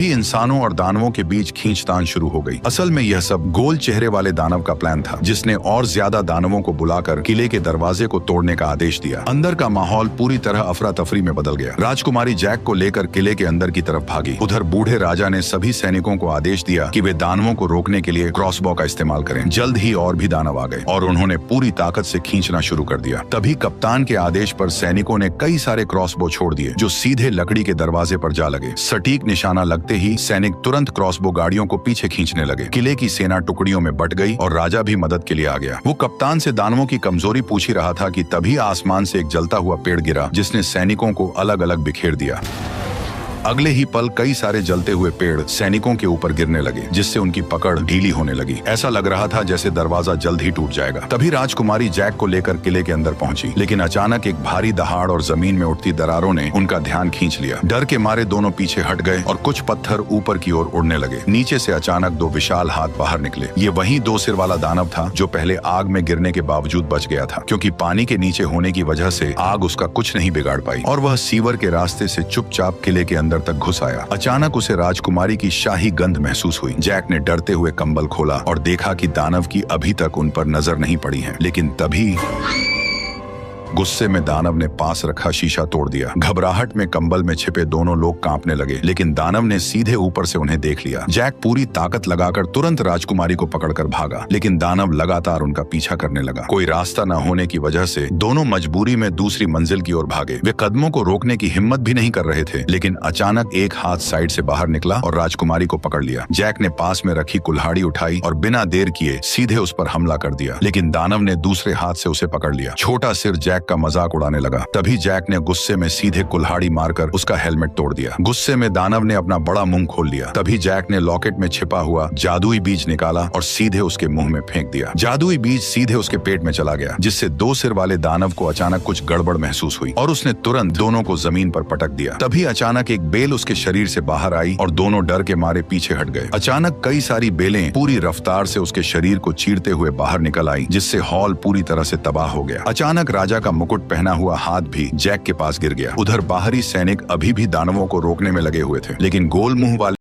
ही इंसानों और दानवों के बीच खींचतान शुरू हो गई। असल में यह सब गोल चेहरे वाले दानव का प्लान था, जिसने और ज्यादा दानवों को बुलाकर किले के दरवाजे को तोड़ने का आदेश दिया। अंदर का माहौल पूरी तरह अफरा तफरी में बदल गया। राजकुमारी जैक को लेकर किले के अंदर की तरफ भागी। उधर बूढ़े राजा ने सभी सैनिकों को आदेश दिया कि वे दानवों को रोकने के लिए क्रॉसबो का इस्तेमाल करें। जल्द ही और भी दानव आ गए और उन्होंने पूरी ताकत से खींचना शुरू कर दिया। तभी कप्तान के आदेश पर सैनिकों ने कई सारे क्रॉसबो छोड़ दिए, जो सीधे लकड़ी के दरवाजे पर जा लगे। सटीक निशाना लगते ही सैनिक तुरंत क्रॉसबो गाड़ियों को पीछे खींचने लगे। किले की सेना टुकड़ियों में बट गई और राजा भी मदद के लिए आ गया। वो कप्तान से दानवों की कमजोरी पूछ ही रहा था कि तभी आसमान से एक जलता हुआ पेड़ गिरा, जिसने सैनिकों को अलग अलग बिखेर दिया। अगले ही पल कई सारे जलते हुए पेड़ सैनिकों के ऊपर गिरने लगे, जिससे उनकी पकड़ ढीली होने लगी। ऐसा लग रहा था जैसे दरवाजा जल्द ही टूट जाएगा। तभी राजकुमारी जैक को लेकर किले के अंदर पहुंची, लेकिन अचानक एक भारी दहाड़ और जमीन में उठती दरारों ने उनका ध्यान खींच लिया। डर के मारे दोनों पीछे हट गए और कुछ पत्थर ऊपर की ओर उड़ने लगे। नीचे से अचानक दो विशाल हाथ बाहर निकले। ये वही दो सिर वाला दानव था जो पहले आग में गिरने के बावजूद बच गया था, क्योंकि पानी के नीचे होने की वजह से आग उसका कुछ नहीं बिगाड़ पाई और वह सीवर के रास्ते से चुपचाप किले के अंदर तक घुस आया। अचानक उसे राजकुमारी की शाही गंध महसूस हुई। जैक ने डरते हुए कंबल खोला और देखा कि दानव की अभी तक उन पर नजर नहीं पड़ी है। लेकिन तभी गुस्से में दानव ने पास रखा शीशा तोड़ दिया। घबराहट में कंबल में छिपे दोनों लोग कांपने लगे, लेकिन दानव ने सीधे ऊपर से उन्हें देख लिया। जैक पूरी ताकत लगाकर तुरंत राजकुमारी को पकड़कर भागा, लेकिन दानव लगातार उनका पीछा करने लगा। कोई रास्ता न होने की वजह से दोनों मजबूरी में दूसरी मंजिल की ओर भागे। वे कदमों को रोकने की हिम्मत भी नहीं कर रहे थे, लेकिन अचानक एक हाथ साइड से बाहर निकला और राजकुमारी को पकड़ लिया। जैक ने पास में रखी कुल्हाड़ी उठाई और बिना देर किए सीधे उस पर हमला कर दिया, लेकिन दानव ने दूसरे हाथ से उसे पकड़ लिया। छोटा सिर जैक का मजाक उड़ाने लगा। तभी जैक ने गुस्से में सीधे कुल्हाड़ी मारकर उसका हेलमेट तोड़ दिया। गुस्से में दानव ने अपना बड़ा मुंह खोल लिया। तभी जैक ने लॉकेट में छिपा हुआ जादुई बीज निकाला और सीधे उसके मुंह में फेंक दिया। जादुई बीज सीधे उसके पेट में चला गया, जिससे दो सिर वाले दानव को अचानक कुछ गड़बड़ महसूस हुई और उसने तुरंत दोनों को जमीन पर पटक दिया। तभी अचानक एक बेल उसके शरीर से बाहर आई और दोनों डर के मारे पीछे हट गए। अचानक कई सारी बेलें पूरी रफ्तार से उसके शरीर को चीरते हुए बाहर निकल आई, जिससे हॉल पूरी तरह से तबाह हो गया। अचानक राजा का मुकुट पहना हुआ हाथ भी जैक के पास गिर गया। उधर बाहरी सैनिक अभी भी दानवों को रोकने में लगे हुए थे, लेकिन गोल मुंह वाले